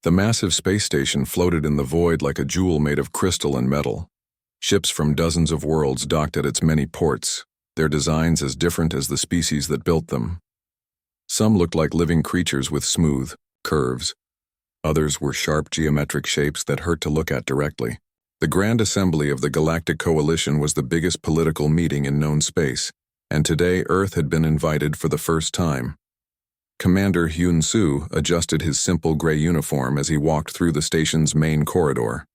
The massive space station floated in the void like a jewel made of crystal and metal. Ships from dozens of worlds docked at its many ports, their designs as different as the species that built them. Some looked like living creatures with smooth curves. Others were sharp geometric shapes that hurt to look at directly. The Grand Assembly of the Galactic Coalition was the biggest political meeting in known space, and today Earth had been invited for the first time. Commander Hyun-soo adjusted his simple gray uniform as he walked through the station's main corridor.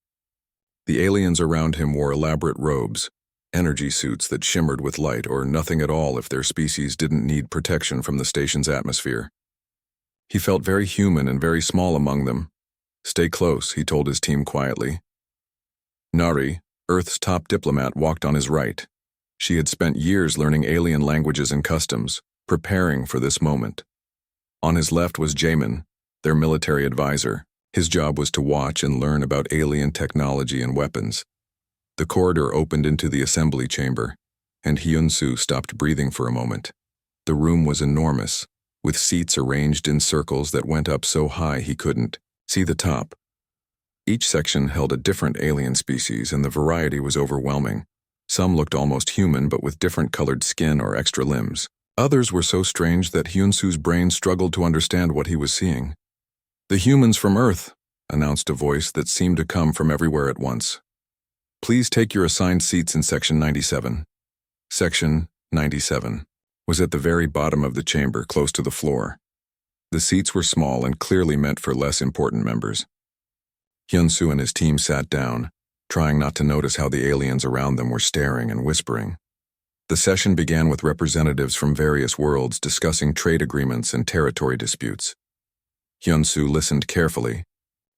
The aliens around him wore elaborate robes, energy suits that shimmered with light or nothing at all if their species didn't need protection from the station's atmosphere. He felt very human and very small among them. "Stay close," he told his team quietly. Nari, Earth's top diplomat, walked on his right. She had spent years learning alien languages and customs, preparing for this moment. On his left was Jamin, their military advisor. His job was to watch and learn about alien technology and weapons. The corridor opened into the assembly chamber, and Hyun-soo stopped breathing for a moment. The room was enormous, with seats arranged in circles that went up so high he couldn't see the top. Each section held a different alien species, and the variety was overwhelming. Some looked almost human but with different colored skin or extra limbs. Others were so strange that Hyun-soo's brain struggled to understand what he was seeing. "The humans from Earth," announced a voice that seemed to come from everywhere at once. "Please take your assigned seats in Section 97. Section 97 was at the very bottom of the chamber, close to the floor. The seats were small and clearly meant for less important members. Hyun-soo and his team sat down, trying not to notice how the aliens around them were staring and whispering. The session began with representatives from various worlds discussing trade agreements and territory disputes. Hyun-soo listened carefully,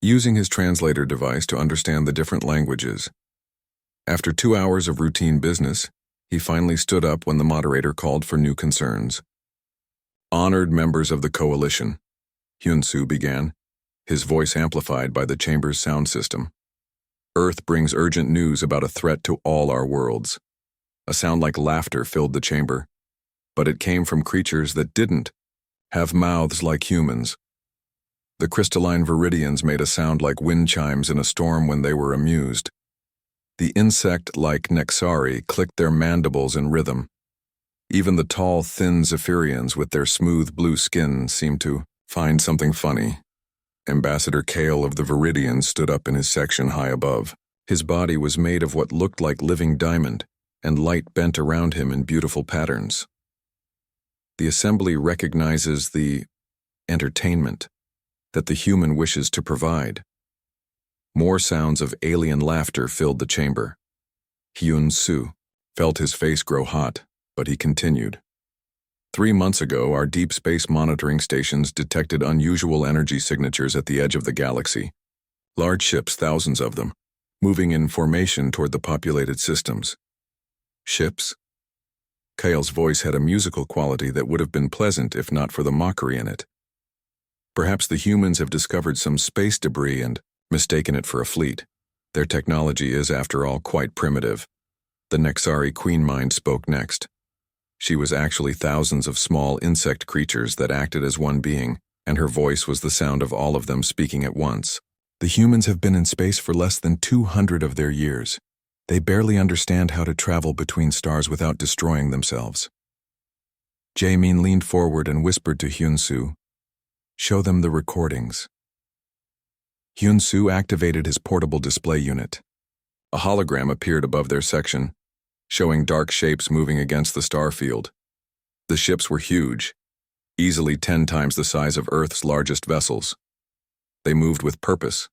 using his translator device to understand the different languages. After 2 hours of routine business, he finally stood up when the moderator called for new concerns. "Honored members of the coalition," Hyun-soo began, his voice amplified by the chamber's sound system. "Earth brings urgent news about a threat to all our worlds." A sound like laughter filled the chamber, but it came from creatures that didn't have mouths like humans. The crystalline viridians made a sound like wind chimes in a storm when they were amused. The insect-like Nexari clicked their mandibles in rhythm. Even the tall, thin Zephyrians with their smooth blue skin seemed to find something funny. Ambassador Kale of the Viridians stood up in his section high above. His body was made of what looked like living diamond, and light bent around him in beautiful patterns. The assembly recognizes the entertainment that the human wishes to provide. More sounds of alien laughter filled the chamber. Hyun-soo felt his face grow hot, but he continued. 3 months ago, our deep space monitoring stations detected unusual energy signatures at the edge of the galaxy. Large ships, thousands of them, moving in formation toward the populated systems. Ships? Kale's voice had a musical quality that would have been pleasant if not for the mockery in it. Perhaps the humans have discovered some space debris and mistaken it for a fleet. Their technology is, after all, quite primitive. The Nexari Queen Mind spoke next. She was actually thousands of small insect creatures that acted as one being, and her voice was the sound of all of them speaking at once. "The humans have been in space for less than 200 of their years. They barely understand how to travel between stars without destroying themselves." Jamin leaned forward and whispered to Hyun-soo, "Show them the recordings." Hyun-soo activated his portable display unit. A hologram appeared above their section, showing dark shapes moving against the star field. The ships were huge, easily 10 times the size of Earth's largest vessels. They moved with purpose,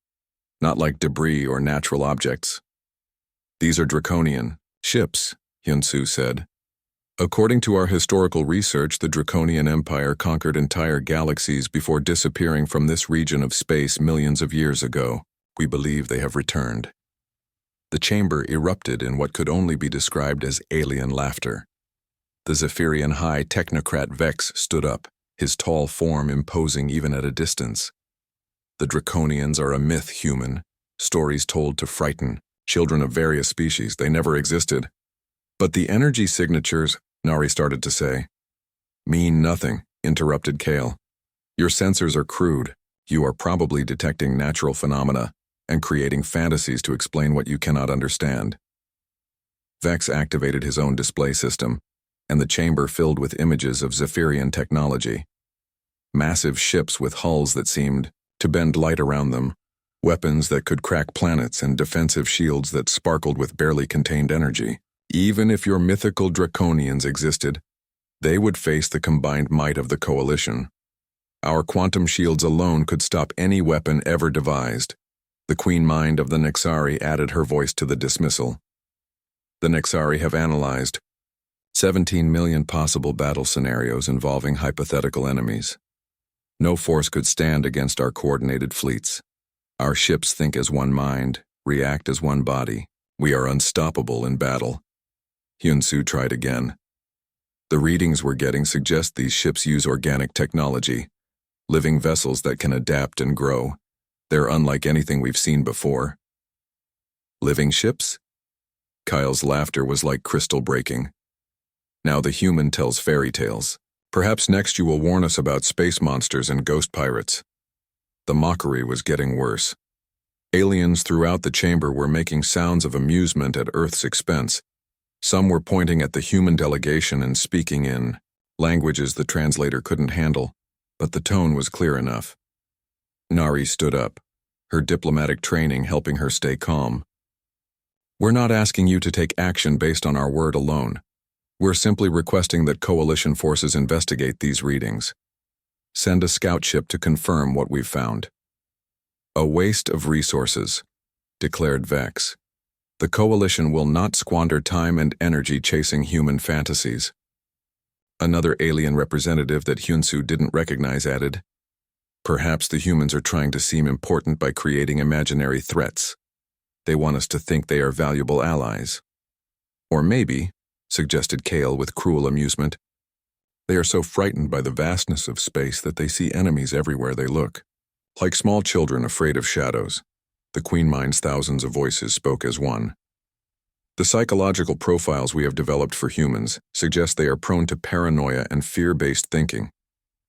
not like debris or natural objects. "These are Draconian ships," Hyun-soo said. "According to our historical research, the Draconian Empire conquered entire galaxies before disappearing from this region of space millions of years ago. We believe they have returned." The chamber erupted in what could only be described as alien laughter. The Zephyrian high technocrat Vex stood up, his tall form imposing even at a distance. "The Draconians are a myth human, stories told to frighten, children of various species. They never existed." "But the energy signatures," Nari started to say. "Mean nothing," interrupted Kale. "Your sensors are crude. You are probably detecting natural phenomena and creating fantasies to explain what you cannot understand. Vex activated his own display system, and the chamber filled with images of Zephyrian technology. Massive ships with hulls that seemed to bend light around them, weapons that could crack planets, and defensive shields that sparkled with barely contained energy. Even if your mythical Draconians existed, they would face the combined might of the Coalition. Our quantum shields alone could stop any weapon ever devised. The Queen Mind of the Nexari added her voice to the dismissal. The Nexari have analyzed 17 million possible battle scenarios involving hypothetical enemies. No force could stand against our coordinated fleets. Our ships think as one mind, react as one body. We are unstoppable in battle. Hyun-Soo tried again. The readings we're getting suggest these ships use organic technology, living vessels that can adapt and grow. They're unlike anything we've seen before. Living ships? Kyle's laughter was like crystal breaking. Now the human tells fairy tales. Perhaps next you will warn us about space monsters and ghost pirates. The mockery was getting worse. Aliens throughout the chamber were making sounds of amusement at Earth's expense. Some were pointing at the human delegation and speaking in languages the translator couldn't handle, but the tone was clear enough. Nari stood up, her diplomatic training helping her stay calm. We're not asking you to take action based on our word alone. We're simply requesting that Coalition forces investigate these readings. Send a scout ship to confirm what we've found. A waste of resources, declared Vex. The Coalition will not squander time and energy chasing human fantasies. Another alien representative that Hyun-Soo didn't recognize added, perhaps the humans are trying to seem important by creating imaginary threats. They want us to think they are valuable allies. Or maybe, suggested Kale with cruel amusement, they are so frightened by the vastness of space that they see enemies everywhere they look. Like small children afraid of shadows, the Queen Mind's thousands of voices spoke as one. The psychological profiles we have developed for humans suggest they are prone to paranoia and fear-based thinking.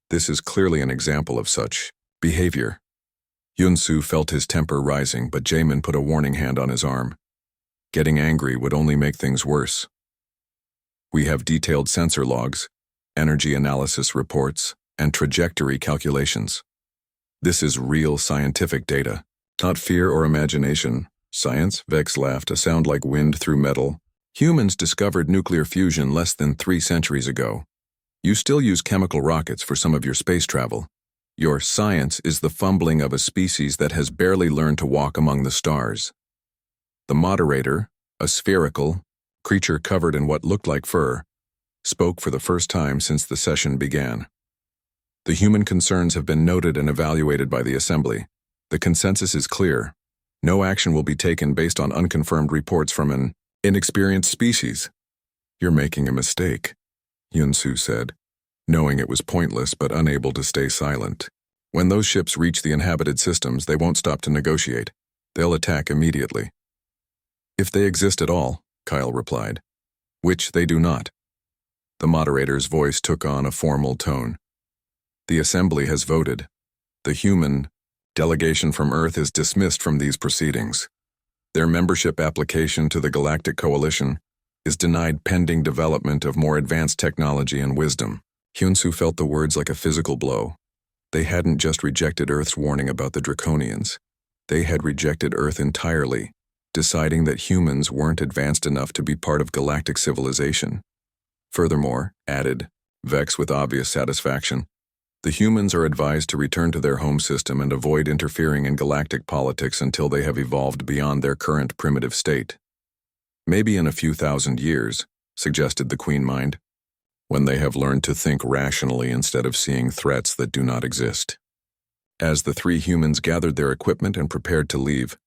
This is clearly an example of such behavior. Hyun-Soo felt his temper rising, but Jaemin put a warning hand on his arm. Getting angry would only make things worse. We have detailed sensor logs, energy analysis reports, and trajectory calculations. This is real scientific data, not fear or imagination. Science, Vex laughed, a sound like wind through metal. Humans discovered nuclear fusion less than 3 centuries ago. You still use chemical rockets for some of your space travel. Your science is the fumbling of a species that has barely learned to walk among the stars. The moderator, a spherical creature covered in what looked like fur, spoke for the first time since the session began. The human concerns have been noted and evaluated by the Assembly. The consensus is clear. No action will be taken based on unconfirmed reports from an inexperienced species. You're making a mistake, Hyun-Soo said, knowing it was pointless but unable to stay silent. When those ships reach the inhabited systems, they won't stop to negotiate. They'll attack immediately. If they exist at all, Kyle replied, which they do not. The moderator's voice took on a formal tone. The Assembly has voted. The human delegation from Earth is dismissed from these proceedings. Their membership application to the Galactic Coalition is denied pending development of more advanced technology and wisdom. Hyun-Soo felt the words like a physical blow. They hadn't just rejected Earth's warning about the Draconians. They had rejected Earth entirely, deciding that humans weren't advanced enough to be part of galactic civilization. Furthermore, added Vex with obvious satisfaction, the humans are advised to return to their home system and avoid interfering in galactic politics until they have evolved beyond their current primitive state. Maybe in a few thousand years, suggested the Queen Mind, when they have learned to think rationally instead of seeing threats that do not exist. As the 3 humans gathered their equipment and prepared to leave,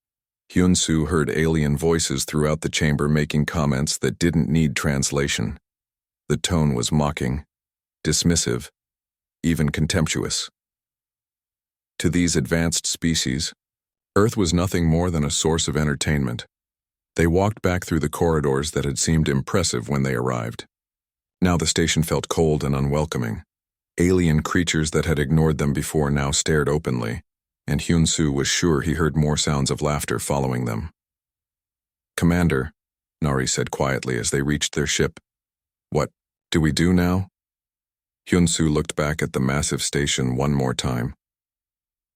Hyun-Soo heard alien voices throughout the chamber making comments that didn't need translation. The tone was mocking, dismissive, even contemptuous. To these advanced species, Earth was nothing more than a source of entertainment. They walked back through the corridors that had seemed impressive when they arrived. Now the station felt cold and unwelcoming. Alien creatures that had ignored them before now stared openly, and Hyun-soo was sure he heard more sounds of laughter following them. "Commander," Nari said quietly as they reached their ship. "What do we do now?" Hyun-soo looked back at the massive station one more time.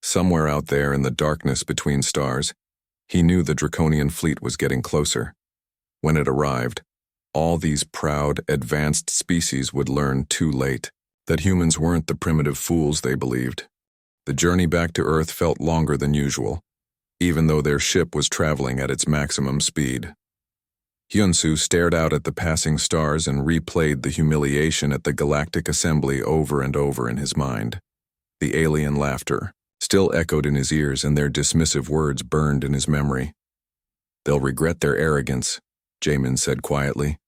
Somewhere out there in the darkness between stars, he knew the Draconian fleet was getting closer. When it arrived, all these proud, advanced species would learn too late that humans weren't the primitive fools they believed. The journey back to Earth felt longer than usual, even though their ship was traveling at its maximum speed. Hyun-soo stared out at the passing stars and replayed the humiliation at the Galactic Assembly over and over in his mind. The alien laughter still echoed in his ears and their dismissive words burned in his memory. "They'll regret their arrogance," Jaemin said quietly.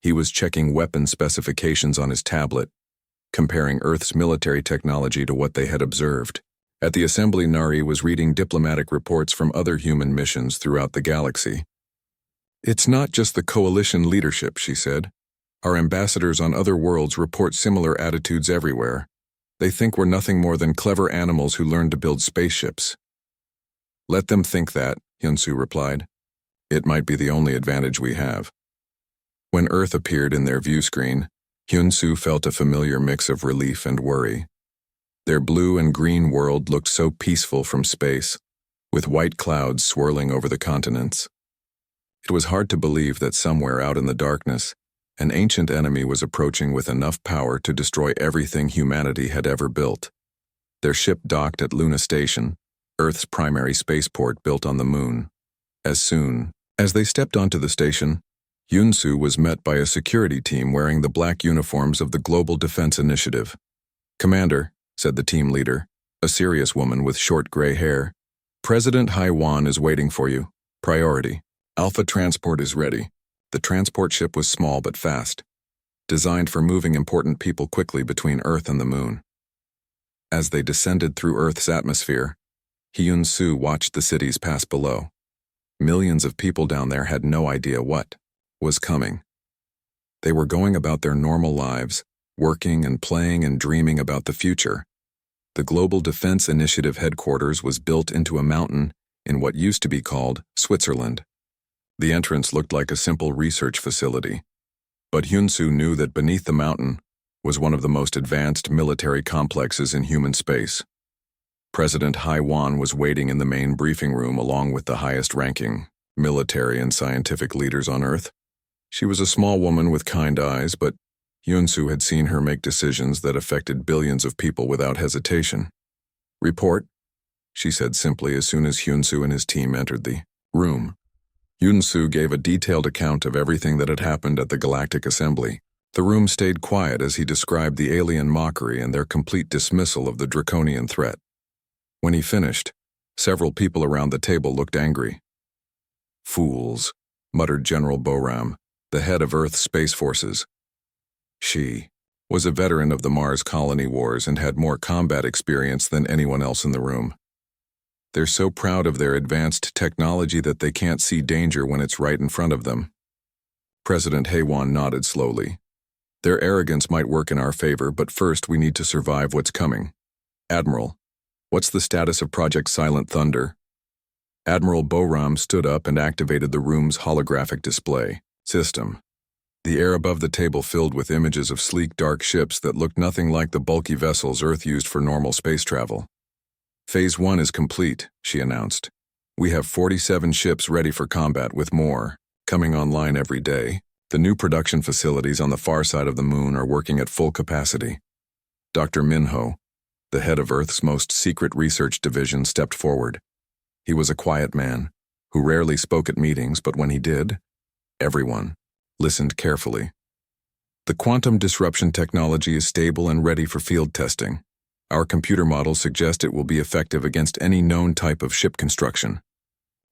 He was checking weapon specifications on his tablet, comparing Earth's military technology to what they had observed. At the assembly, Nari was reading diplomatic reports from other human missions throughout the galaxy. "It's not just the coalition leadership," she said. "Our ambassadors on other worlds report similar attitudes everywhere. They think we're nothing more than clever animals who learned to build spaceships." "Let them think that," Hyun-soo replied. "It might be the only advantage we have." When Earth appeared in their view screen, Hyun-soo felt a familiar mix of relief and worry. Their blue and green world looked so peaceful from space, with white clouds swirling over the continents. It was hard to believe that somewhere out in the darkness, an ancient enemy was approaching with enough power to destroy everything humanity had ever built. Their ship docked at Luna Station, Earth's primary spaceport built on the moon. As soon as they stepped onto the station, Hyun-soo was met by a security team wearing the black uniforms of the Global Defense Initiative. "Commander," said the team leader, a serious woman with short gray hair, "President Haiwan is waiting for you. Priority. Alpha transport is ready." The transport ship was small but fast, designed for moving important people quickly between Earth and the moon. As they descended through Earth's atmosphere, Hyun-soo watched the cities pass below. Millions of people down there had no idea what was coming. They were going about their normal lives, working and playing and dreaming about the future. The Global Defense Initiative headquarters was built into a mountain in what used to be called Switzerland. The entrance looked like a simple research facility, but Hyun-soo knew that beneath the mountain was one of the most advanced military complexes in human space. President Haiwan was waiting in the main briefing room along with the highest-ranking military and scientific leaders on Earth. She was a small woman with kind eyes, but Hyun-soo had seen her make decisions that affected billions of people without hesitation. "Report," she said simply as soon as Hyun-soo and his team entered the room. Hyun-soo gave a detailed account of everything that had happened at the Galactic Assembly. The room stayed quiet as he described the alien mockery and their complete dismissal of the Draconian threat. When he finished, several people around the table looked angry. "Fools," muttered General Boram, the head of Earth's Space Forces. She was a veteran of the Mars colony wars and had more combat experience than anyone else in the room. "They're so proud of their advanced technology that they can't see danger when it's right in front of them." President Haiwan nodded slowly. "Their arrogance might work in our favor, but first we need to survive what's coming. Admiral, what's the status of Project Silent Thunder?" Admiral Boram stood up and activated the room's holographic display system. The air above the table filled with images of sleek, dark ships that looked nothing like the bulky vessels Earth used for normal space travel. "Phase 1 is complete," she announced. "We have 47 ships ready for combat with more coming online every day. The new production facilities on the far side of the moon are working at full capacity." Dr. Minho, the head of Earth's most secret research division, stepped forward. He was a quiet man who rarely spoke at meetings, but when he did, everyone listened carefully. "The quantum disruption technology is stable and ready for field testing. Our computer models suggest it will be effective against any known type of ship construction."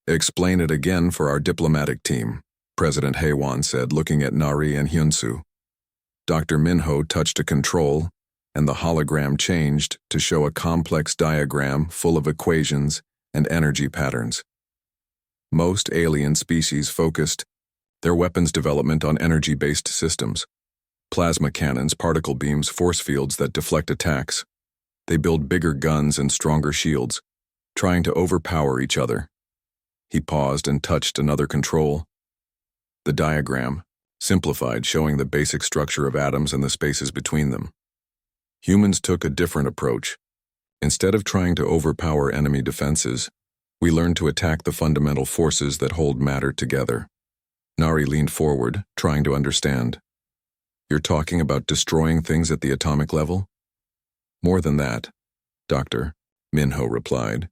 "Explain it again for our diplomatic team," President Haiwan said, looking at Nari and Hyun-soo. Dr. Minho touched a control, and the hologram changed to show a complex diagram full of equations and energy patterns. Most alien species focused their weapons development on energy-based systems: plasma cannons, particle beams, force fields that deflect attacks. They build bigger guns and stronger shields, trying to overpower each other. He paused and touched another control. The diagram, simplified, showing the basic structure of atoms and the spaces between them. Humans took a different approach. Instead of trying to overpower enemy defenses, we learned to attack the fundamental forces that hold matter together. Nari leaned forward, trying to understand. You're talking about destroying things at the atomic level? More than that, Dr. Minho replied.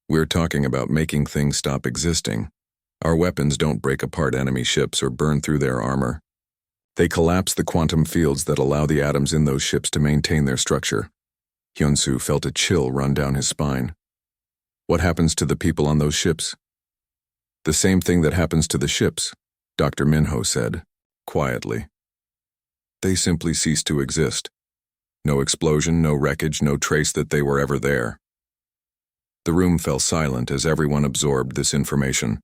We're talking about making things stop existing. Our weapons don't break apart enemy ships or burn through their armor. They collapse the quantum fields that allow the atoms in those ships to maintain their structure. Hyun-soo felt a chill run down his spine. What happens to the people on those ships? The same thing that happens to the ships, Dr. Minho said, quietly. They simply cease to exist. No explosion, no wreckage, no trace that they were ever there. The room fell silent as everyone absorbed this information.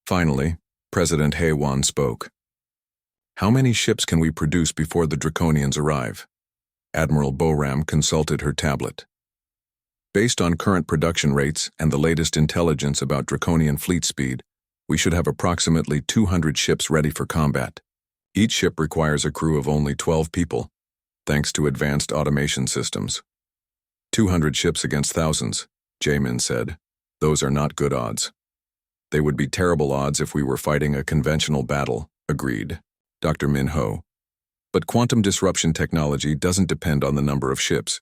Finally, President Hae-won spoke. How many ships can we produce before the Draconians arrive? Admiral Boram consulted her tablet. Based on current production rates and the latest intelligence about Draconian fleet speed, we should have approximately 200 ships ready for combat. Each ship requires a crew of only 12 people, thanks to advanced automation systems. 200 ships against thousands, Jaemin said. Those are not good odds. They would be terrible odds if we were fighting a conventional battle, agreed Dr. Minho. But quantum disruption technology doesn't depend on the number of ships.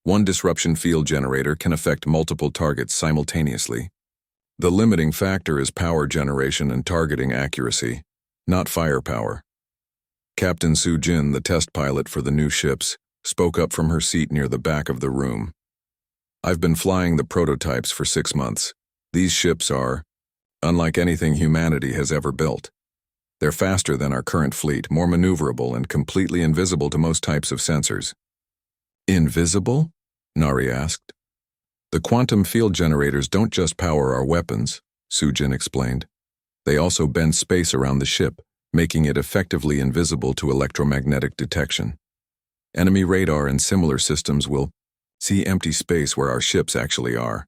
One disruption field generator can affect multiple targets simultaneously. The limiting factor is power generation and targeting accuracy, not firepower. Captain Soo-jin, the test pilot for the new ships, spoke up from her seat near the back of the room. I've been flying the prototypes for 6 months. These ships are unlike anything humanity has ever built. They're faster than our current fleet, more maneuverable, and completely invisible to most types of sensors. Invisible? Nari asked. The quantum field generators don't just power our weapons, Soo-jin explained. They also bend space around the ship, making it effectively invisible to electromagnetic detection. Enemy radar and similar systems will see empty space where our ships actually are.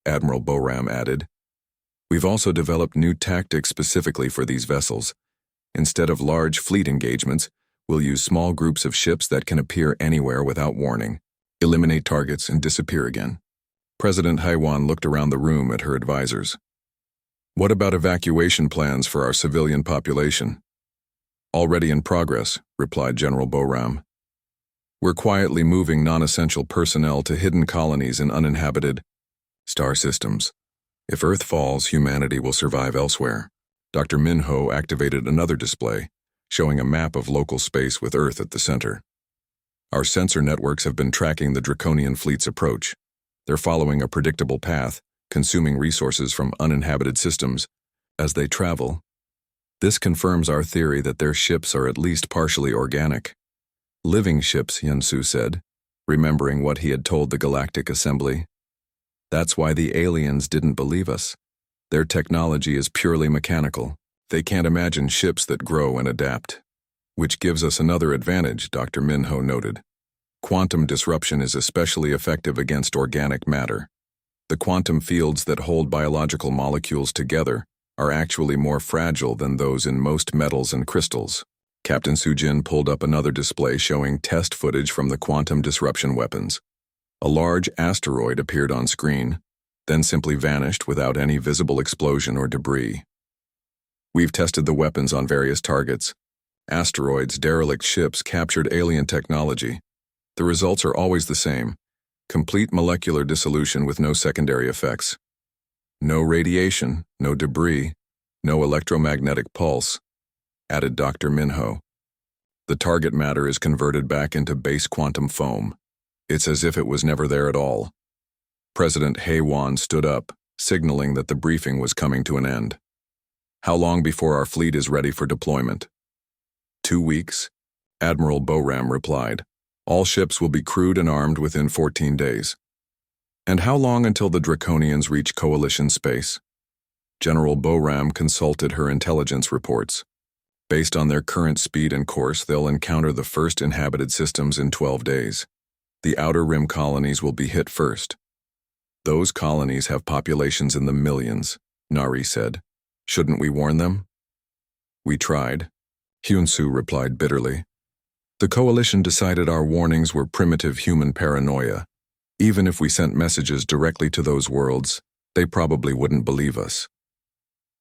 Admiral Boram added. We've also developed new tactics specifically for these vessels. Instead of large fleet engagements, we'll use small groups of ships that can appear anywhere without warning, eliminate targets, and disappear again. President Hae-won looked around the room at her advisors. What about evacuation plans for our civilian population? Already in progress, replied General Boram. We're quietly moving non-essential personnel to hidden colonies in uninhabited star systems. If Earth falls, humanity will survive elsewhere. Dr. Minho activated another display, showing a map of local space with Earth at the center. Our sensor networks have been tracking the Draconian fleet's approach. They're following a predictable path, consuming resources from uninhabited systems as they travel. This confirms our theory that their ships are at least partially organic. Living ships, Hyun-soo said, remembering what he had told the Galactic Assembly. That's why the aliens didn't believe us. Their technology is purely mechanical. They can't imagine ships that grow and adapt. Which gives us another advantage, Dr. Minho noted. Quantum disruption is especially effective against organic matter. The quantum fields that hold biological molecules together are actually more fragile than those in most metals and crystals. Captain Soo-jin pulled up another display showing test footage from the quantum disruption weapons. A large asteroid appeared on screen, then simply vanished without any visible explosion or debris. We've tested the weapons on various targets. Asteroids, derelict ships, captured alien technology. The results are always the same. Complete molecular dissolution with no secondary effects. No radiation, no debris, no electromagnetic pulse, added Dr. Minho. The target matter is converted back into base quantum foam. It's as if it was never there at all. President Hae-won stood up, signaling that the briefing was coming to an end. How long before our fleet is ready for deployment? 2 weeks, Admiral Boram replied. All ships will be crewed and armed within 14 days. And how long until the Draconians reach Coalition space? General Boram consulted her intelligence reports. Based on their current speed and course, they'll encounter the first inhabited systems in 12 days. The outer rim colonies will be hit first. Those colonies have populations in the millions, Nari said. Shouldn't we warn them? We tried, Hyun-soo replied bitterly. The coalition decided our warnings were primitive human paranoia. Even if we sent messages directly to those worlds, they probably wouldn't believe us.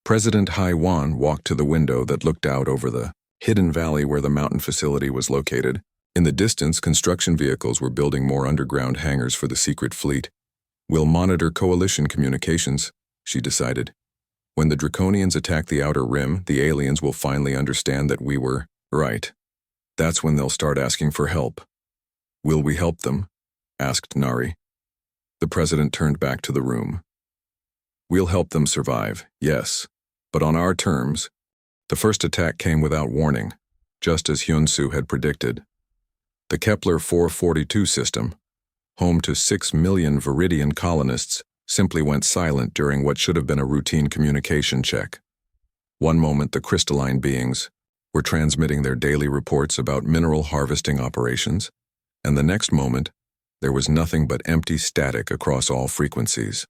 President Haiwan walked to the window that looked out over the hidden valley where the mountain facility was located. In the distance, construction vehicles were building more underground hangars for the secret fleet. We'll monitor coalition communications, she decided. When the Draconians attack the outer rim, the aliens will finally understand that we were right. That's when they'll start asking for help. Will we help them? Asked Nari. The president turned back to the room. We'll help them survive, yes, but on our terms. The first attack came without warning, just as Hyun-soo had predicted. The Kepler 442 system, home to 6 million Viridian colonists, simply went silent during what should have been a routine communication check. One moment the crystalline beings were transmitting their daily reports about mineral harvesting operations, and the next moment there was nothing but empty static across all frequencies.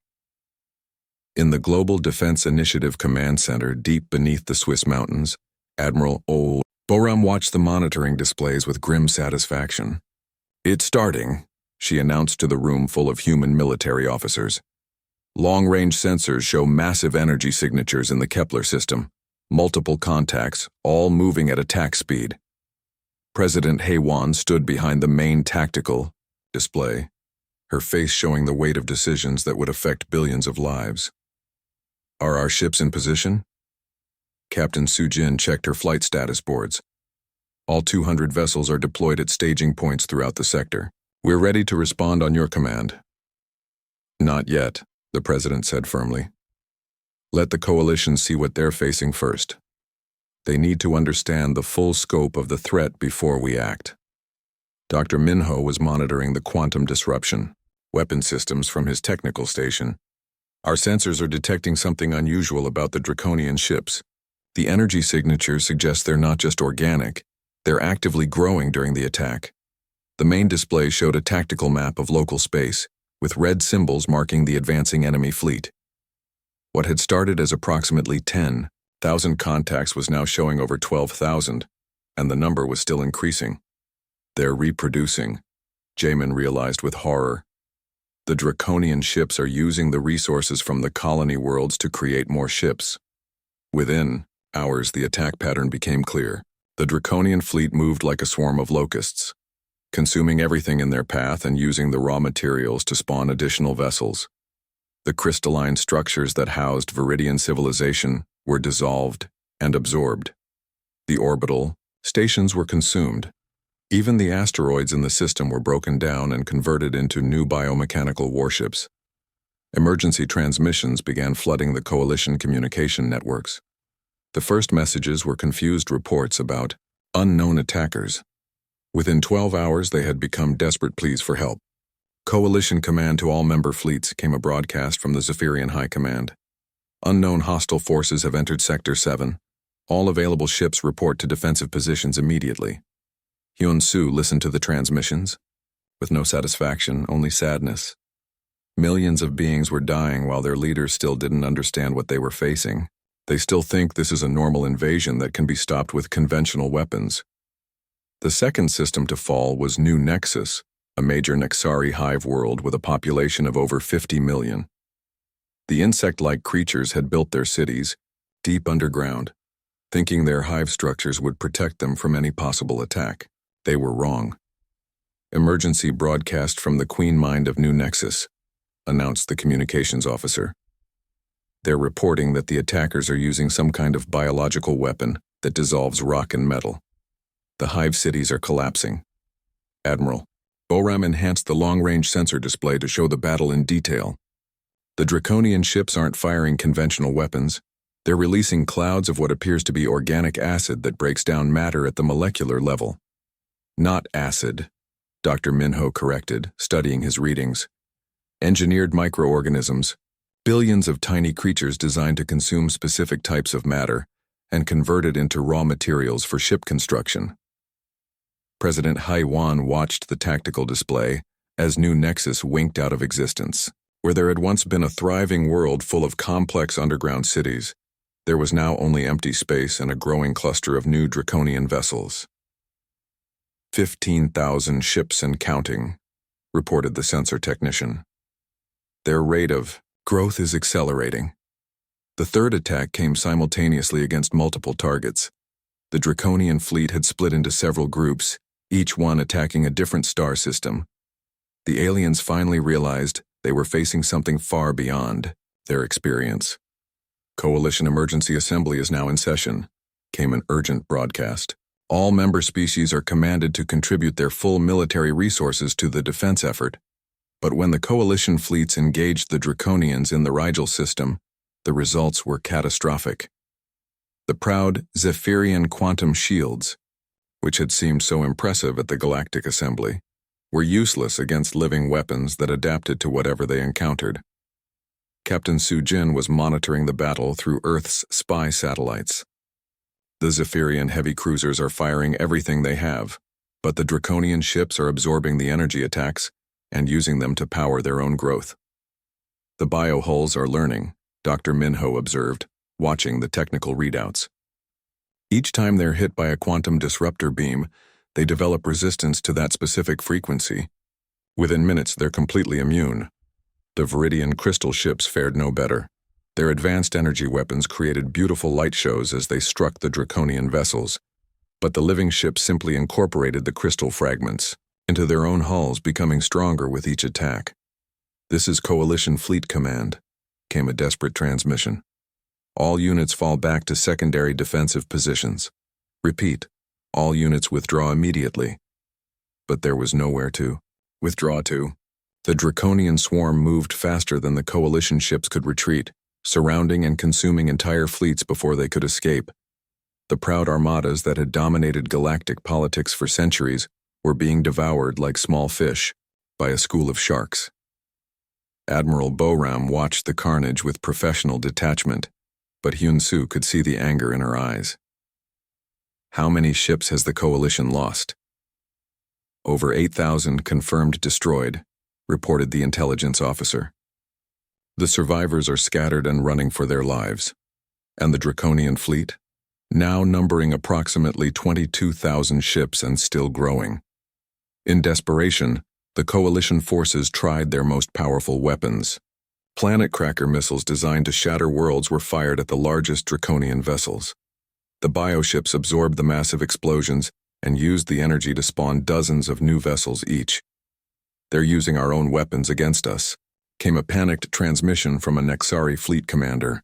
In the Global Defense Initiative Command Center deep beneath the Swiss mountains, Admiral O. Boram watched the monitoring displays with grim satisfaction. It's starting, she announced to the room full of human military officers. Long-range sensors show massive energy signatures in the Kepler system, multiple contacts, all moving at attack speed. President Haiwan stood behind the main tactical display, her face showing the weight of decisions that would affect billions of lives. Are our ships in position? Captain Soo-jin checked her flight status boards. All 200 vessels are deployed at staging points throughout the sector. We're ready to respond on your command. Not yet, the president said firmly. Let the coalition see what they're facing first. They need to understand the full scope of the threat before we act. Dr. Minho was monitoring the quantum disruption weapon systems from his technical station. Our sensors are detecting something unusual about the Draconian ships. The energy signatures suggest they're not just organic, they're actively growing during the attack. The main display showed a tactical map of local space, with red symbols marking the advancing enemy fleet. What had started as approximately 10,000 contacts was now showing over 12,000, and the number was still increasing. They're reproducing, Jamin realized with horror. The Draconian ships are using the resources from the colony worlds to create more ships. Within hours, the attack pattern became clear. The Draconian fleet moved like a swarm of locusts, consuming everything in their path and using the raw materials to spawn additional vessels. The crystalline structures that housed Viridian civilization were dissolved and absorbed. The orbital stations were consumed. Even the asteroids in the system were broken down and converted into new biomechanical warships. Emergency transmissions began flooding the coalition communication networks. The first messages were confused reports about unknown attackers. Within 12 hours, they had become desperate pleas for help. Coalition command to all member fleets came a broadcast from the Zephyrian High Command. Unknown hostile forces have entered Sector 7. All available ships report to defensive positions immediately. Hyun-soo listened to the transmissions. With no satisfaction, only sadness. Millions of beings were dying while their leaders still didn't understand what they were facing. They still think this is a normal invasion that can be stopped with conventional weapons. The second system to fall was New Nexus, a major Nexari hive world with a population of over 50 million. The insect-like creatures had built their cities deep underground, thinking their hive structures would protect them from any possible attack. They were wrong. Emergency broadcast from the Queen Mind of New Nexus, announced the communications officer. They're reporting that the attackers are using some kind of biological weapon that dissolves rock and metal. The hive cities are collapsing. Admiral Boram enhanced the long-range sensor display to show the battle in detail. The Draconian ships aren't firing conventional weapons. They're releasing clouds of what appears to be organic acid that breaks down matter at the molecular level. Not acid, Dr. Minho corrected, studying his readings. Engineered microorganisms, billions of tiny creatures designed to consume specific types of matter and convert it into raw materials for ship construction. President Haiwan watched the tactical display as New Nexus winked out of existence. Where there had once been a thriving world full of complex underground cities, there was now only empty space and a growing cluster of new Draconian vessels. 15,000 ships and counting, reported the sensor technician. Their rate of growth is accelerating. The third attack came simultaneously against multiple targets. The Draconian fleet had split into several groups, each one attacking a different star system. The aliens finally realized they were facing something far beyond their experience. Coalition Emergency Assembly is now in session, came an urgent broadcast. All member species are commanded to contribute their full military resources to the defense effort. But when the Coalition fleets engaged the Draconians in the Rigel system, the results were catastrophic. The proud Zephyrian quantum shields, which had seemed so impressive at the Galactic Assembly, were useless against living weapons that adapted to whatever they encountered. Captain Sujin was monitoring the battle through Earth's spy satellites. The Zephyrian heavy cruisers are firing everything they have, but the Draconian ships are absorbing the energy attacks and using them to power their own growth. The biohulls are learning, Dr. Minho observed, watching the technical readouts. Each time they're hit by a quantum disruptor beam, they develop resistance to that specific frequency. Within minutes, they're completely immune. The Viridian crystal ships fared no better. Their advanced energy weapons created beautiful light shows as they struck the Draconian vessels, but the living ships simply incorporated the crystal fragments into their own hulls, becoming stronger with each attack. "This is Coalition Fleet Command," came a desperate transmission. "All units fall back to secondary defensive positions. Repeat, all units withdraw immediately." But there was nowhere to withdraw to. The Draconian swarm moved faster than the Coalition ships could retreat, surrounding and consuming entire fleets before they could escape. The proud armadas that had dominated galactic politics for centuries were being devoured like small fish by a school of sharks. Admiral Boram watched the carnage with professional detachment, but Hyun-Soo could see the anger in her eyes. "How many ships has the Coalition lost?" "Over 8,000 confirmed destroyed," reported the intelligence officer. "The survivors are scattered and running for their lives. And the Draconian fleet? Now numbering approximately 22,000 ships and still growing." In desperation, the Coalition forces tried their most powerful weapons. Planet cracker missiles designed to shatter worlds were fired at the largest Draconian vessels. The bioships absorbed the massive explosions and used the energy to spawn dozens of new vessels each. "They're using our own weapons against us," came a panicked transmission from a Nexari fleet commander.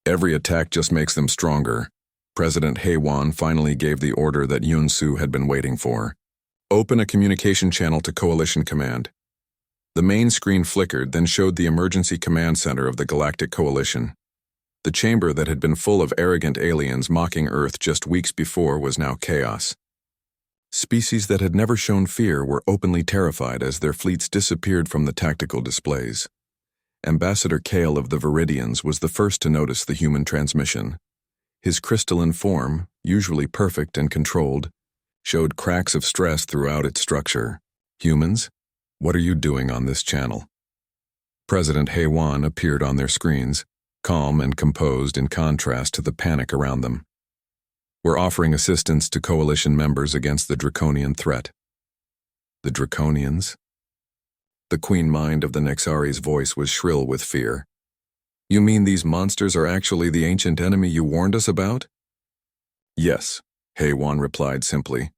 "Every attack just makes them stronger." President Haewon finally gave the order that Yun-Soo had been waiting for. "Open a communication channel to Coalition Command." The main screen flickered, then showed the emergency command center of the Galactic Coalition. The chamber that had been full of arrogant aliens mocking Earth just weeks before was now chaos. Species that had never shown fear were openly terrified as their fleets disappeared from the tactical displays. Ambassador Kale of the Viridians was the first to notice the human transmission. His crystalline form, usually perfect and controlled, showed cracks of stress throughout its structure. "Humans, what are you doing on this channel?" President Haewon appeared on their screens, calm and composed in contrast to the panic around them. "We're offering assistance to Coalition members against the Draconian threat." "The Draconians?" The queen mind of the Nexari's voice was shrill with fear. "You mean these monsters are actually the ancient enemy you warned us about?" "Yes," Haewon replied simply.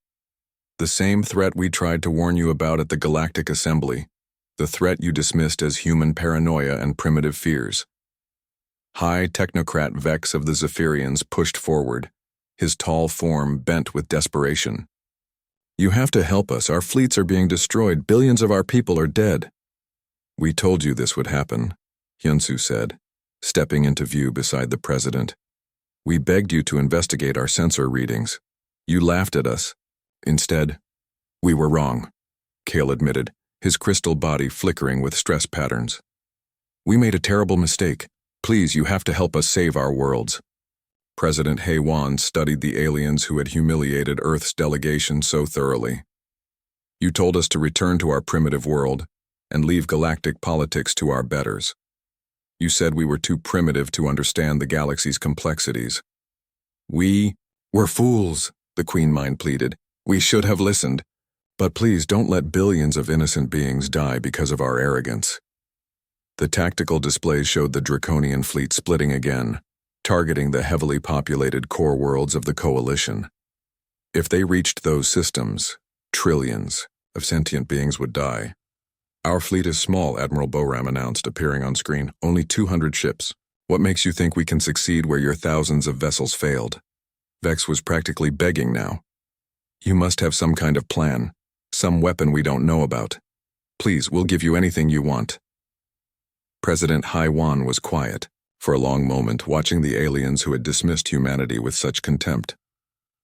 "The same threat we tried to warn you about at the Galactic Assembly, the threat you dismissed as human paranoia and primitive fears." High technocrat Vex of the Zephyrians pushed forward, his tall form bent with desperation. "You have to help us. Our fleets are being destroyed. Billions of our people are dead." "We told you this would happen," Hyun-Soo said, stepping into view beside the president. "We begged you to investigate our sensor readings. You laughed at us. Instead, we were wrong," Kale admitted, his crystal body flickering with stress patterns. "We made a terrible mistake. Please, you have to help us save our worlds." President Haewon studied the aliens who had humiliated Earth's delegation so thoroughly. You told us to return to our primitive world and leave galactic politics to our betters. You said we were too primitive to understand the galaxy's complexities. We were fools, the Queen Mind pleaded. We should have listened. But please don't let billions of innocent beings die because of our arrogance. The tactical displays showed the Draconian fleet splitting again, targeting the heavily populated core worlds of the Coalition. If they reached those systems, trillions of sentient beings would die. Our fleet is small, Admiral Boram announced, appearing on screen. Only 200 ships. What makes you think we can succeed where your thousands of vessels failed? Vex was practically begging now. You must have some kind of plan, some weapon we don't know about. Please, we'll give you anything you want. President Haiwan was quiet, for a long moment, watching the aliens who had dismissed humanity with such contempt.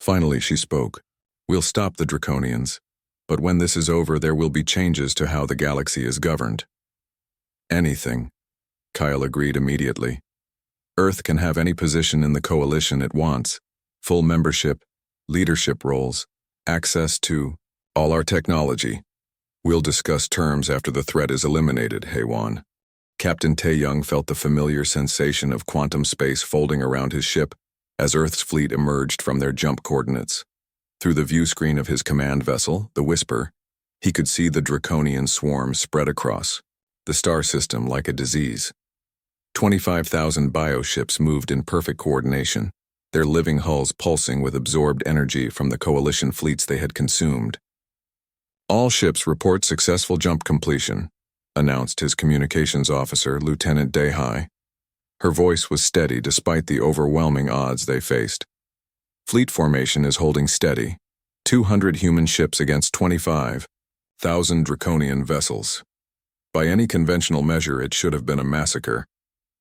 Finally, she spoke. We'll stop the Draconians, but when this is over, there will be changes to how the galaxy is governed. Anything, Kyle agreed immediately. Earth can have any position in the Coalition it wants, full membership, leadership roles, access to all our technology. We'll discuss terms after the threat is eliminated, Haiwan. Captain Tae-young felt the familiar sensation of quantum space folding around his ship as Earth's fleet emerged from their jump coordinates. Through the view screen of his command vessel, the Whisper, he could see the Draconian swarm spread across the star system like a disease. 25,000 bioships moved in perfect coordination, their living hulls pulsing with absorbed energy from the Coalition fleets they had consumed. All ships report successful jump completion, announced his communications officer, Lieutenant Dehai. Her voice was steady despite the overwhelming odds they faced. Fleet formation is holding steady. 200 human ships against 25,000 Draconian vessels. By any conventional measure, it should have been a massacre.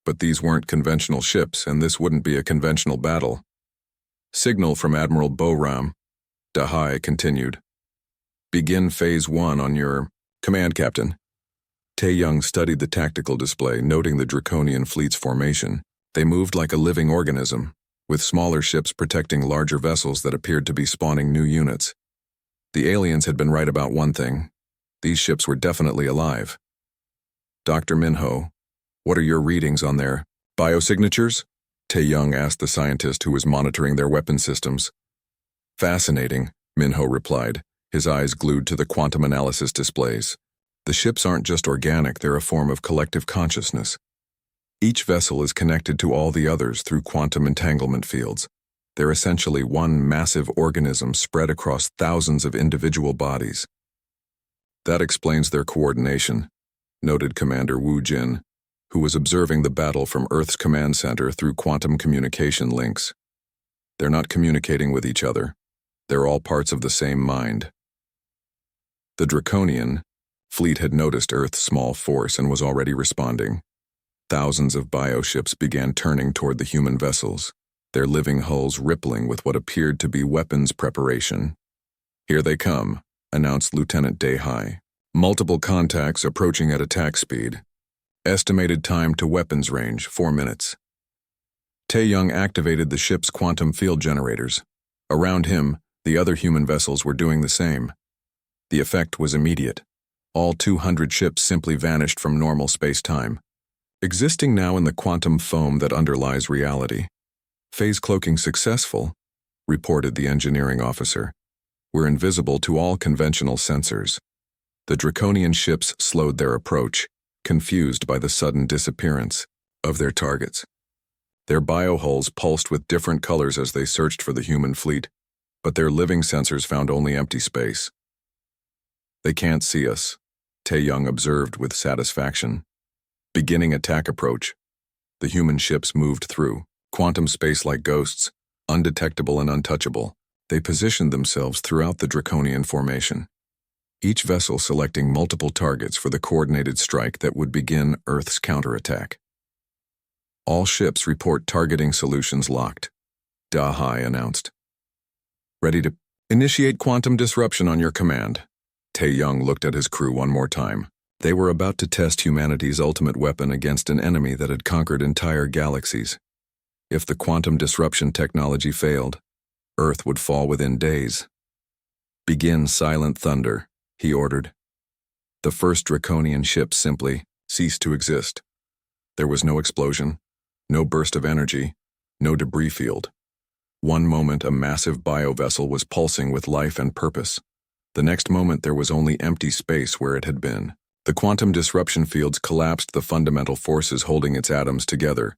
But these weren't conventional ships, and this wouldn't be a conventional battle. Signal from Admiral Boram, Dehai continued. Begin Phase 1 on your command, Captain. Tae-young studied the tactical display, noting the Draconian fleet's formation. They moved like a living organism, with smaller ships protecting larger vessels that appeared to be spawning new units. The aliens had been right about one thing. These ships were definitely alive. Dr. Minho, what are your readings on their biosignatures? Tae-young asked the scientist who was monitoring their weapon systems. Fascinating, Minho replied, his eyes glued to the quantum analysis displays. The ships aren't just organic, they're a form of collective consciousness. Each vessel is connected to all the others through quantum entanglement fields. They're essentially one massive organism spread across thousands of individual bodies. That explains their coordination, noted Commander Wu Jin, who was observing the battle from Earth's command center through quantum communication links. They're not communicating with each other. They're all parts of the same mind. The Draconian fleet had noticed Earth's small force and was already responding. Thousands of bioships began turning toward the human vessels, their living hulls rippling with what appeared to be weapons preparation. Here they come, announced Lieutenant Dehai. Multiple contacts approaching at attack speed. Estimated time to weapons range, 4 minutes. Tae-young activated the ship's quantum field generators. Around him, the other human vessels were doing the same. The effect was immediate. All 200 ships simply vanished from normal space-time, existing now in the quantum foam that underlies reality. Phase cloaking successful, reported the engineering officer. We're invisible to all conventional sensors. The Draconian ships slowed their approach, confused by the sudden disappearance of their targets. Their biohulls pulsed with different colors as they searched for the human fleet, but their living sensors found only empty space. They can't see us, Tae-young observed with satisfaction. Beginning attack approach. The human ships moved through, quantum space like ghosts, undetectable and untouchable. They positioned themselves throughout the Draconian formation, each vessel selecting multiple targets for the coordinated strike that would begin Earth's counterattack. All ships report targeting solutions locked, Dehai announced. Ready to initiate quantum disruption on your command. Tae-young looked at his crew one more time. They were about to test humanity's ultimate weapon against an enemy that had conquered entire galaxies. If the quantum disruption technology failed, Earth would fall within days. Begin silent thunder, he ordered. The first Draconian ship simply ceased to exist. There was no explosion, no burst of energy, no debris field. One moment a massive biovessel was pulsing with life and purpose. The next moment there was only empty space where it had been. The quantum disruption fields collapsed the fundamental forces holding its atoms together,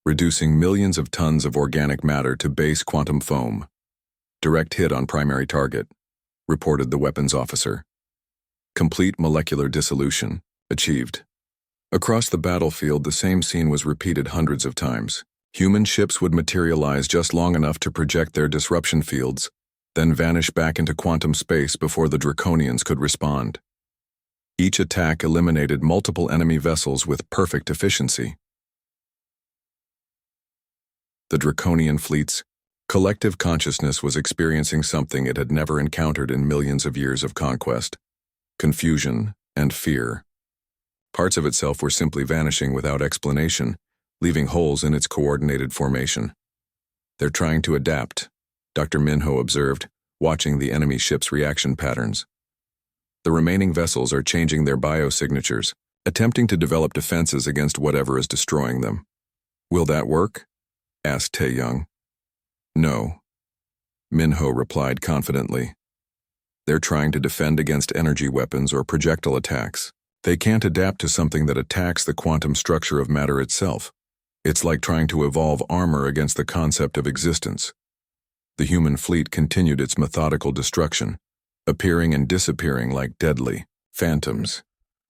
reducing millions of tons of organic matter to base quantum foam. Direct hit on primary target, reported the weapons officer. Complete molecular dissolution, achieved. Across the battlefield, the same scene was repeated hundreds of times. Human ships would materialize just long enough to project their disruption fields, then vanish back into quantum space before the Draconians could respond. Each attack eliminated multiple enemy vessels with perfect efficiency. The Draconian fleet's collective consciousness was experiencing something it had never encountered in millions of years of conquest: confusion and fear. Parts of itself were simply vanishing without explanation, leaving holes in its coordinated formation. "They're trying to adapt," Dr. Minho observed, watching the enemy ship's reaction patterns. "The remaining vessels are changing their biosignatures, attempting to develop defenses against whatever is destroying them." "Will that work?" asked Tae-young. "No," Minho replied confidently. "They're trying to defend against energy weapons or projectile attacks. They can't adapt to something that attacks the quantum structure of matter itself. It's like trying to evolve armor against the concept of existence." The human fleet continued its methodical destruction, appearing and disappearing like deadly phantoms.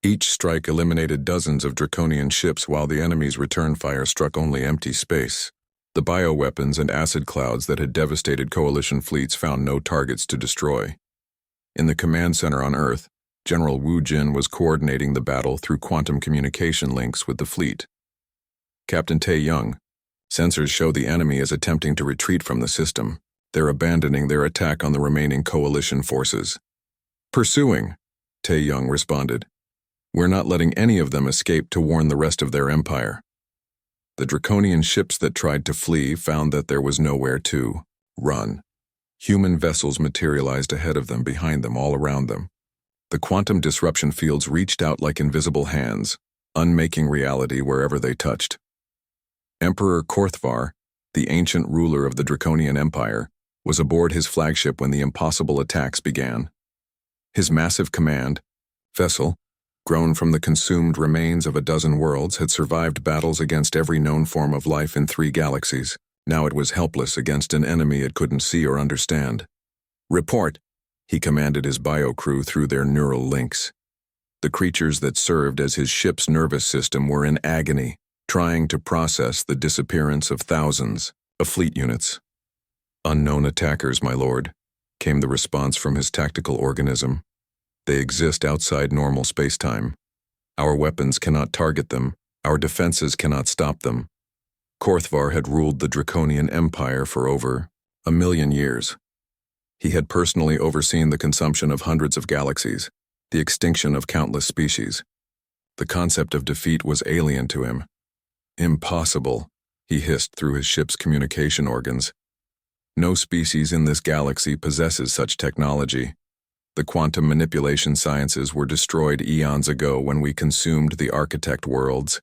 Each strike eliminated dozens of Draconian ships while the enemy's return fire struck only empty space. The bioweapons and acid clouds that had devastated coalition fleets found no targets to destroy. In the command center on Earth, General Wu Jin was coordinating the battle through quantum communication links with the fleet. "Captain Tae-young, sensors show the enemy is attempting to retreat from the system. They're abandoning their attack on the remaining coalition forces." "Pursuing," Tae-young responded. "We're not letting any of them escape to warn the rest of their empire." The Draconian ships that tried to flee found that there was nowhere to run. Human vessels materialized ahead of them, behind them, all around them. The quantum disruption fields reached out like invisible hands, unmaking reality wherever they touched. Emperor Korthvar, the ancient ruler of the Draconian Empire, was aboard his flagship when the impossible attacks began. His massive command vessel, grown from the consumed remains of a dozen worlds, had survived battles against every known form of life in 3 galaxies. Now it was helpless against an enemy it couldn't see or understand. "Report," he commanded his bio crew through their neural links. The creatures that served as his ship's nervous system were in agony, trying to process the disappearance of thousands of fleet units. "Unknown attackers, my lord," came the response from his tactical organism. "They exist outside normal spacetime. Our weapons cannot target them, our defenses cannot stop them." Korthvar had ruled the Draconian Empire for over 1,000,000 years. He had personally overseen the consumption of hundreds of galaxies, the extinction of countless species. The concept of defeat was alien to him. "Impossible," he hissed through his ship's communication organs. "No species in this galaxy possesses such technology. The quantum manipulation sciences were destroyed eons ago when we consumed the architect worlds."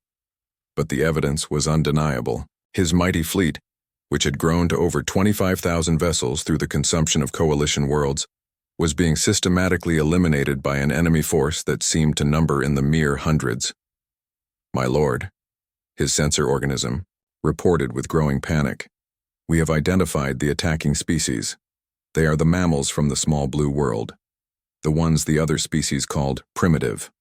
But the evidence was undeniable. His mighty fleet, which had grown to over 25,000 vessels through the consumption of coalition worlds, was being systematically eliminated by an enemy force that seemed to number in the mere hundreds. "My lord," his sensor organism reported with growing panic, "we have identified the attacking species. They are the mammals from the small blue world, the ones the other species called primitive."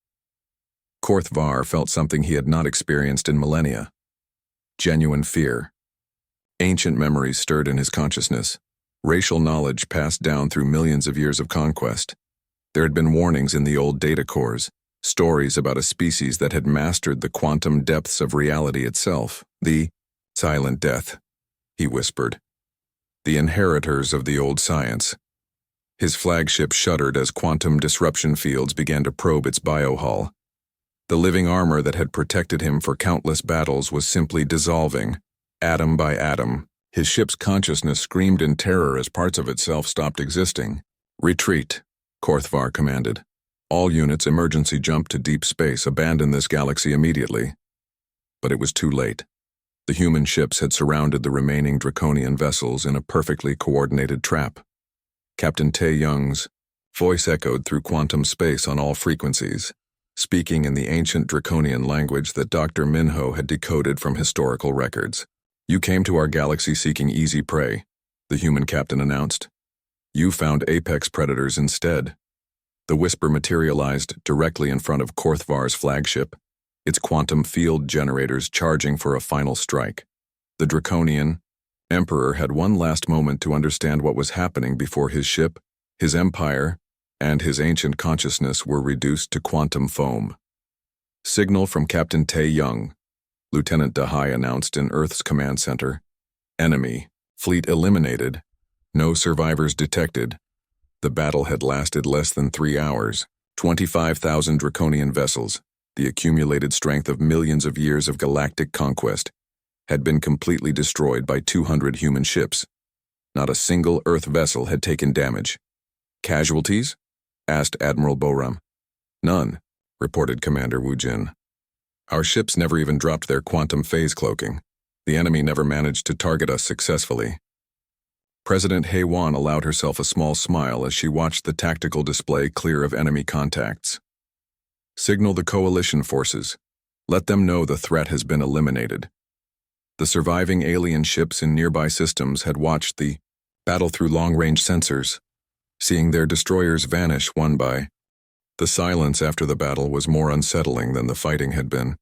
Korthvar felt something he had not experienced in millennia: genuine fear. Ancient memories stirred in his consciousness, racial knowledge passed down through millions of years of conquest. There had been warnings in the old data cores, stories about a species that had mastered the quantum depths of reality itself. "The silent death," he whispered. "The inheritors of the old science." His flagship shuddered as quantum disruption fields began to probe its biohull. The living armor that had protected him for countless battles was simply dissolving, atom by atom. His ship's consciousness screamed in terror as parts of itself stopped existing. "Retreat," Korthvar commanded. All units emergency jump to deep space, abandon this galaxy immediately. But it was too late. The human ships had surrounded the remaining Draconian vessels in a perfectly coordinated trap. Captain Tae Young's voice echoed through quantum space on all frequencies, speaking in the ancient Draconian language that Dr. Minho had decoded from historical records. "You came to our galaxy seeking easy prey," the human captain announced. "You found apex predators instead." The whisper materialized directly in front of Korthvar's flagship, its quantum field generators charging for a final strike. The Draconian Emperor had one last moment to understand what was happening before his ship, his empire, and his ancient consciousness were reduced to quantum foam. "Signal from Captain Tae Young," Lieutenant Dahai announced in Earth's command center. "Enemy fleet eliminated. No survivors detected." The battle had lasted less than 3 hours. 25,000 Draconian vessels, the accumulated strength of millions of years of galactic conquest, had been completely destroyed by 200 human ships. Not a single Earth vessel had taken damage. "Casualties?" asked Admiral Boram. "None," reported Commander Wu Jin. "Our ships never even dropped their quantum phase cloaking. The enemy never managed to target us successfully." President Hei-Wan allowed herself a small smile as she watched the tactical display clear of enemy contacts. "Signal the coalition forces. Let them know the threat has been eliminated." The surviving alien ships in nearby systems had watched the battle through long-range sensors, seeing their destroyers vanish one by. The silence after the battle was more unsettling than the fighting had been.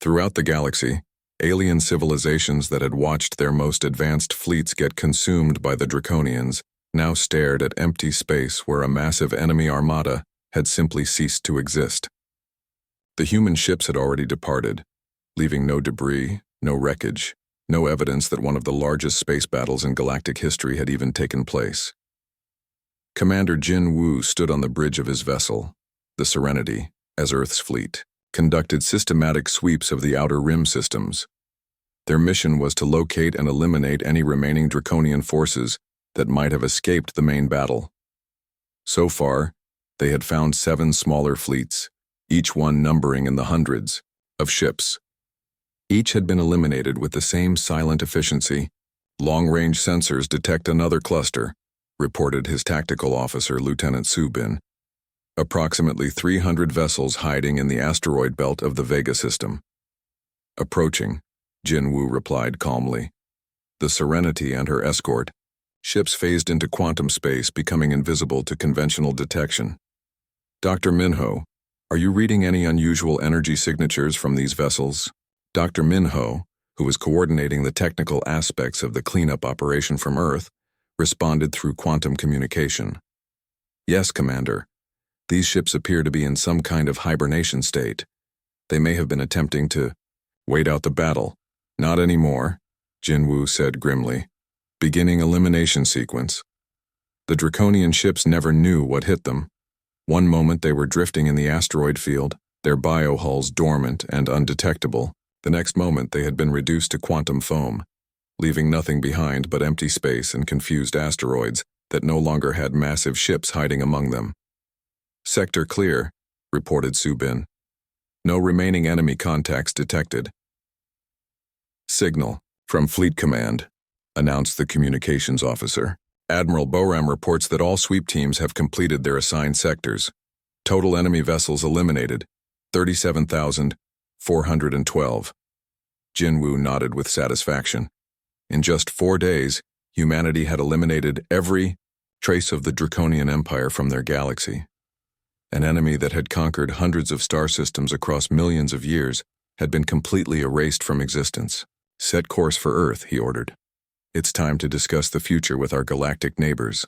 Throughout the galaxy, alien civilizations that had watched their most advanced fleets get consumed by the Draconians now stared at empty space where a massive enemy armada had simply ceased to exist. The human ships had already departed, leaving no debris, no wreckage, no evidence that one of the largest space battles in galactic history had even taken place. Commander Jin Woo stood on the bridge of his vessel, the Serenity, as Earth's fleet, conducted systematic sweeps of the outer rim systems. Their mission was to locate and eliminate any remaining Draconian forces that might have escaped the main battle. So far, they had found 7 smaller fleets, each one numbering in the hundreds of ships. Each had been eliminated with the same silent efficiency. "Long-range sensors detect another cluster," reported his tactical officer, Lieutenant Su Bin. "Approximately 300 vessels hiding in the asteroid belt of the Vega system." "Approaching," Jin Woo replied calmly. The Serenity and her escort, ships phased into quantum space, becoming invisible to conventional detection. "Dr. Minho, are you reading any unusual energy signatures from these vessels?" Dr. Minho, who was coordinating the technical aspects of the cleanup operation from Earth, responded through quantum communication. "Yes, Commander. These ships appear to be in some kind of hibernation state. They may have been attempting to wait out the battle." "Not anymore," Jin Woo said grimly. "Beginning elimination sequence." The Draconian ships never knew what hit them. One moment they were drifting in the asteroid field, their biohulls dormant and undetectable. The next moment they had been reduced to quantum foam, leaving nothing behind but empty space and confused asteroids that no longer had massive ships hiding among them. "Sector clear," reported Su Bin. "No remaining enemy contacts detected." "Signal from Fleet Command," announced the communications officer. "Admiral Boram reports that all sweep teams have completed their assigned sectors. Total enemy vessels eliminated, 37,412. Jin Woo nodded with satisfaction. In just 4 days, humanity had eliminated every trace of the Draconian Empire from their galaxy. An enemy that had conquered hundreds of star systems across millions of years had been completely erased from existence. "Set course for Earth," he ordered. "It's time to discuss the future with our galactic neighbors."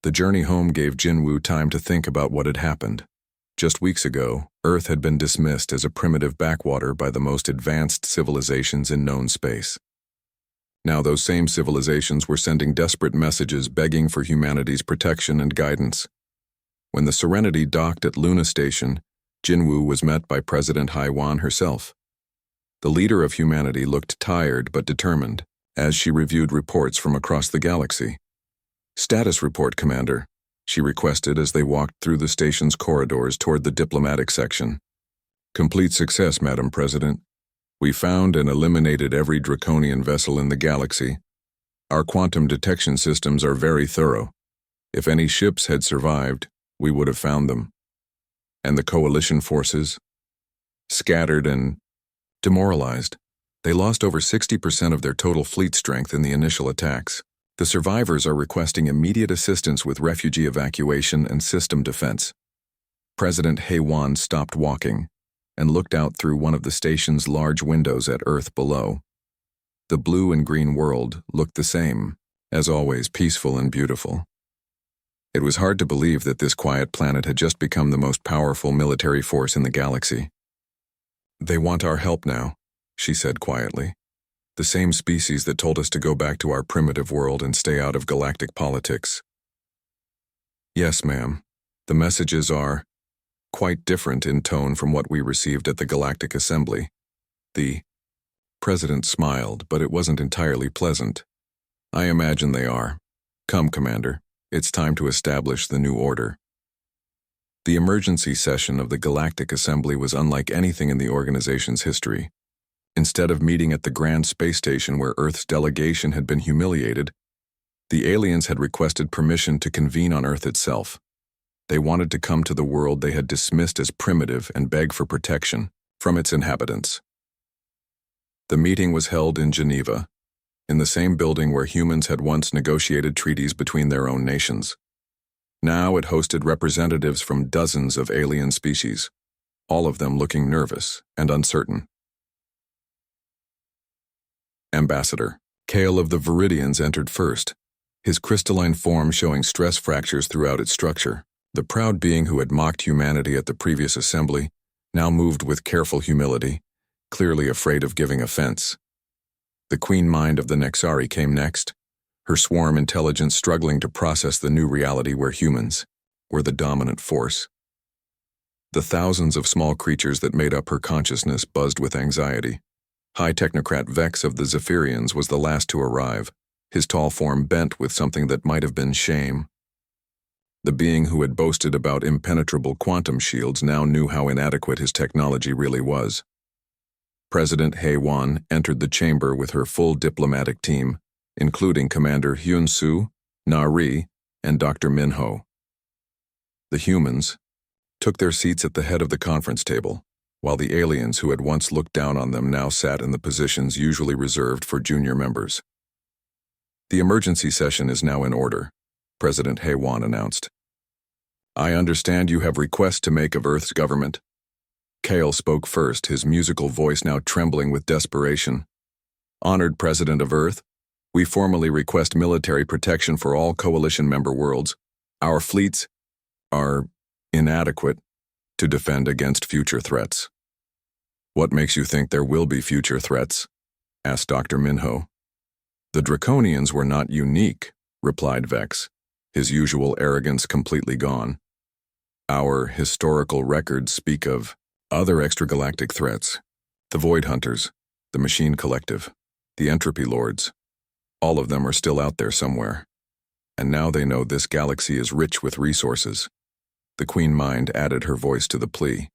The journey home gave Jin Woo time to think about what had happened. Just weeks ago, Earth had been dismissed as a primitive backwater by the most advanced civilizations in known space. Now those same civilizations were sending desperate messages begging for humanity's protection and guidance. When the Serenity docked at Luna Station, Jin Woo was met by President Hei-Wan herself. The leader of humanity looked tired but determined as she reviewed reports from across the galaxy. "Status report, Commander," she requested as they walked through the station's corridors toward the diplomatic section. Complete success, Madam President. We found and eliminated every Draconian vessel in the galaxy. Our quantum detection systems are very thorough. If any ships had survived, we would have found them. And the coalition forces? Scattered and demoralized. They lost over 60% of their total fleet strength in the initial attacks. The survivors are requesting immediate assistance with refugee evacuation and system defense. President HFY stopped walking and looked out through one of the station's large windows at Earth below. The blue and green world looked the same, as always peaceful and beautiful. It was hard to believe that this quiet planet had just become the most powerful military force in the galaxy. They want our help now, she said quietly. The same species that told us to go back to our primitive world and stay out of galactic politics. Yes, ma'am. The messages are quite different in tone from what we received at the Galactic Assembly. The President smiled, but it wasn't entirely pleasant. I imagine they are. Come, Commander. It's time to establish the new order. The emergency session of the Galactic Assembly was unlike anything in the organization's history. Instead of meeting at the Grand Space Station where Earth's delegation had been humiliated, the aliens had requested permission to convene on Earth itself. They wanted to come to the world they had dismissed as primitive and beg for protection from its inhabitants. The meeting was held in Geneva, in the same building where humans had once negotiated treaties between their own nations. Now it hosted representatives from dozens of alien species, all of them looking nervous and uncertain. Ambassador Kale of the Viridians entered first, his crystalline form showing stress fractures throughout its structure. The proud being who had mocked humanity at the previous assembly now moved with careful humility, clearly afraid of giving offense. The queen mind of the Nexari came next, her swarm intelligence struggling to process the new reality where humans were the dominant force. The thousands of small creatures that made up her consciousness buzzed with anxiety. High Technocrat Vex of the Zephyrians was the last to arrive, his tall form bent with something that might have been shame. The being who had boasted about impenetrable quantum shields now knew how inadequate his technology really was. President HFY entered the chamber with her full diplomatic team, including Commander Hyun-Soo, Na-Ri, and Dr. Min-ho. The humans took their seats at the head of the conference table, while the aliens who had once looked down on them now sat in the positions usually reserved for junior members. The emergency session is now in order, President HFY announced. I understand you have requests to make of Earth's government. Kale spoke first, his musical voice now trembling with desperation. Honored President of Earth, we formally request military protection for all coalition member worlds. Our fleets are inadequate to defend against future threats. What makes you think there will be future threats? Asked Dr. Min-ho. The Draconians were not unique, replied Vex, his usual arrogance completely gone. Our historical records speak of other extragalactic threats, the Void Hunters, the Machine Collective, the Entropy Lords. All of them are still out there somewhere. And now they know this galaxy is rich with resources. The Queen Mind added her voice to the plea.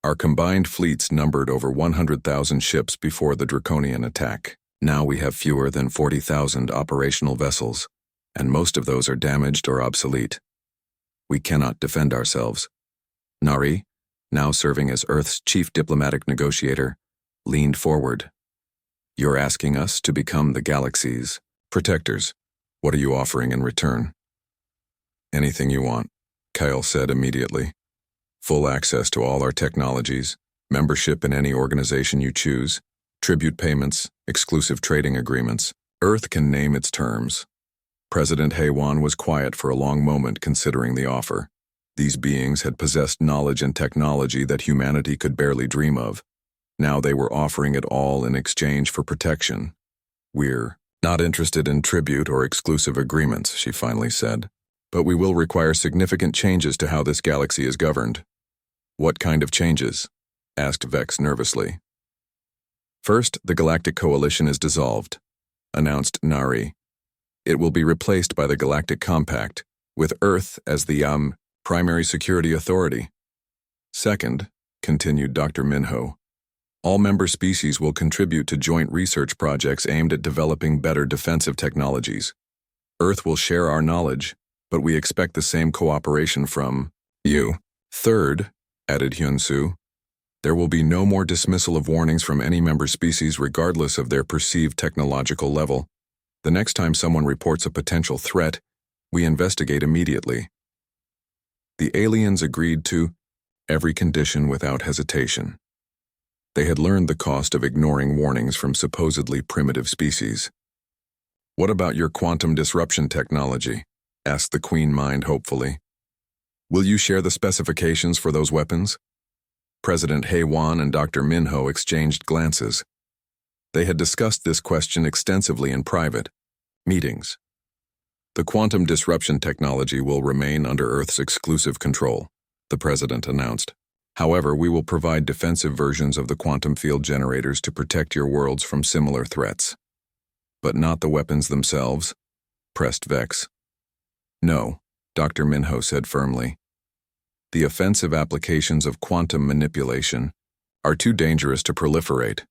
Our combined fleets numbered over 100,000 ships before the Draconian attack. Now we have fewer than 40,000 operational vessels, and most of those are damaged or obsolete. We cannot defend ourselves. Na-Ri, now serving as Earth's chief diplomatic negotiator, leaned forward. You're asking us to become the galaxy's protectors. What are you offering in return? Anything you want, Kyle said immediately. Full access to all our technologies, membership in any organization you choose, tribute payments, exclusive trading agreements. Earth can name its terms. President HFY was quiet for a long moment considering the offer. These beings had possessed knowledge and technology that humanity could barely dream of. Now they were offering it all in exchange for protection. We're not interested in tribute or exclusive agreements, she finally said. But we will require significant changes to how this galaxy is governed. What kind of changes? Asked Vex nervously. First, the Galactic Coalition is dissolved, announced Na-Ri. It will be replaced by the Galactic Compact, with Earth as the primary security authority. Second, continued Dr. Minho, all member species will contribute to joint research projects aimed at developing better defensive technologies. Earth will share our knowledge, but we expect the same cooperation from you. Third, added Hyun-Soo, there will be no more dismissal of warnings from any member species regardless of their perceived technological level. The next time someone reports a potential threat, we investigate immediately. The aliens agreed to every condition without hesitation. They had learned the cost of ignoring warnings from supposedly primitive species. What about your quantum disruption technology? Asked the Queen Mind hopefully. Will you share the specifications for those weapons? President Hae-won and Dr. Minho exchanged glances. They had discussed this question extensively in private meetings. The quantum disruption technology will remain under Earth's exclusive control, the President announced. However, we will provide defensive versions of the quantum field generators to protect your worlds from similar threats. But not the weapons themselves, pressed Vex. No, Dr. Minho said firmly. The offensive applications of quantum manipulation are too dangerous to proliferate.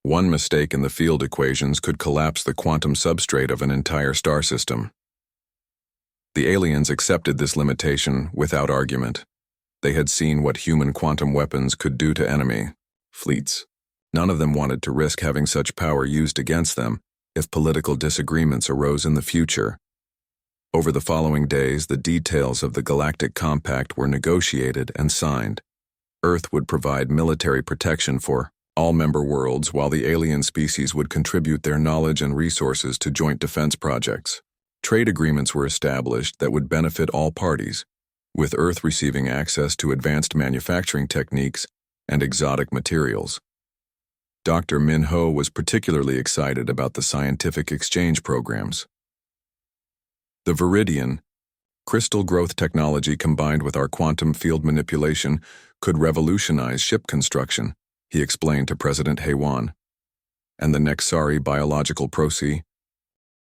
One mistake in the field equations could collapse the quantum substrate of an entire star system. The aliens accepted this limitation without argument. They had seen what human quantum weapons could do to enemy fleets. None of them wanted to risk having such power used against them if political disagreements arose in the future. Over the following days, the details of the Galactic Compact were negotiated and signed. Earth would provide military protection for all member worlds, while the alien species would contribute their knowledge and resources to joint defense projects. Trade agreements were established that would benefit all parties, with Earth receiving access to advanced manufacturing techniques and exotic materials. Dr. Minho was particularly excited about the scientific exchange programs. The Viridian, crystal growth technology combined with our quantum field manipulation could revolutionize ship construction, he explained to President Hae-won. And the Nexari biological procy,